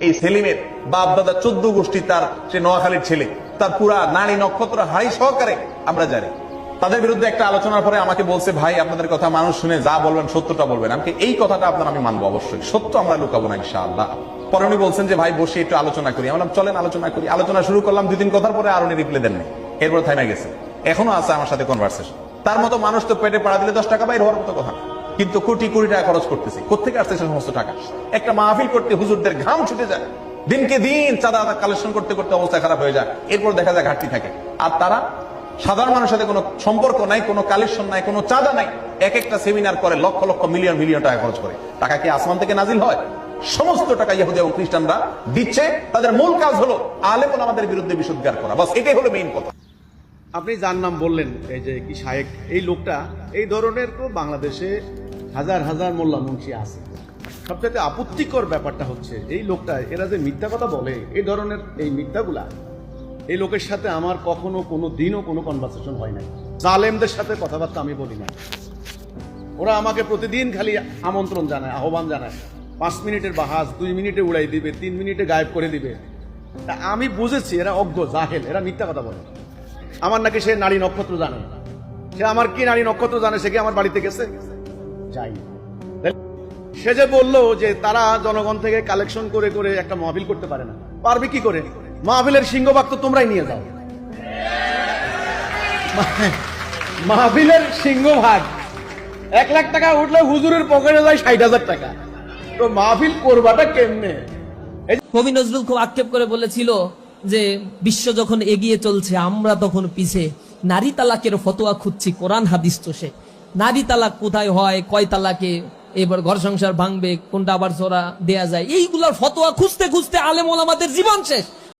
এই সেলিমের বাপ দাদা 14 গোষ্ঠী, তার সে নোয়াখালীর ছেলে, তার পুরা নারী নক্ষত্র হাড়ি সহকারে আমরা জানি। তাদের বিরুদ্ধে একটা আলোচনার পরে আমাকে বলছে, ভাই আপনাদের কথা মানুষ শুনে যা বলবেন সত্যটা বলবেন। আমাকে এই কথাটা আপনার আমি মানবো, অবশ্যই সত্য আমরা লুকাবো না ইনশাআল্লাহ। পরে উনি বলছেন যে ভাই বসে একটু আলোচনা করি। আমরা চলেন আলোচনা করি। আলোচনা শুরু করলাম, 2 দিন কথার পরে আর উনি রিপ্লাই দেন নাই, এরপর থামে গেছে। এখনো আছে আমার সাথে কনভারসেশন। তার মতো মানুষ তো পেটে পাড়া দিলে 10 টাকা বাইর হওয়ার মতো কথা, কিন্তু কোটি কোটি টাকা খরচ করতেছি। কোথেকে আসছে সে সমস্ত টাকা? একটা মাহফিল করতে হুজুরদের ঘাম ছুটে যায়, দিনকে দিন চাঁদা কালেকশন করতে করতে অবস্থা খারাপ হয়ে যায়, এরপর দেখা যায় ঘাটতি থাকে। আর তারা সাধারণ মানুষের সাথে কোনো সম্পর্ক নাই, কোনো কালেকশন নাই, কোনো চাঁদা নাই, এক একটা সেমিনার করে লক্ষ লক্ষ মিলিয়ন মিলিয়ন টাকা খরচ করে। টাকা কি আসমান থেকে নাজিল হয়? সমস্ত টাকা ইহুদি এবং খ্রিস্টানরা দিচ্ছে। তাদের মূল কাজ হলো আলেম ওলামাদের বিরুদ্ধে বিশুদ্ধার করা, বাস এটাই হলো মেইন কথা। আপনি যার নাম বললেন, এই যে কি শায়েক, এই লোকটা, এই ধরনের তো বাংলাদেশে হাজার হাজার মোল্লা মুন্সি আছে। সবচেয়ে আপত্তিকর ব্যাপারটা হচ্ছে এই লোকটা, এরা যে মিথ্যা কথা বলে, এই ধরনের এই মিথ্যাগুলা, এই লোকের সাথে আমার কখনো কোনো দিনও কোনো কনভারসেশন হয় নাই। জালেমদের সাথে কথাবার্তা আমি বলি না। ওরা আমাকে প্রতিদিন খালি আমন্ত্রণ জানায়, আহ্বান জানায়, 5 মিনিটের বাহাজ 2 মিনিটে উড়াই দিবে, 3 মিনিটে গায়েব করে দিবে। তা আমি বুঝেছি এরা অজ্ঞ, জাহেল, এরা মিথ্যা কথা বলে। আমার নাকি সে নারী নক্ষত্র জানে, সে আমার কি নারী নক্ষত্র জানে? সে কি আমার বাড়িতে গেছে? যাই। সে যে বললো যে তারা জনগণ থেকে কালেকশন করে করে একটা মাহফিল করতে পারে না, পারবে কি করে? মাহফিলের সিংহভাগ তো তোমরাই নিয়ে যাও। মাহফিলের সিংহভাগ 1 লাখ টাকা উঠলে হুজুরের পকেটে যায় 60,000 টাকা। তো মাহফিল করবাটা কেমনে? কবি নজরুল খুব আক্ষেপ করে বলেছিল যে বিশ্ব যখন এগিয়ে চলছে আমরা তখন পিছে, নারী তালাকের ফতোয়া খুঁজছি কোরআন হাদিস তো সে। নারী তালাক কোথায় হয়, কয় তালাকে এবার ঘর সংসার ভাঙবে, কোনটা আবার জোড়া দেয়া যায়, এইগুলার ফতোয়া খুঁজতে খুঁজতে আলেম ওলামাদের জীবন শেষ।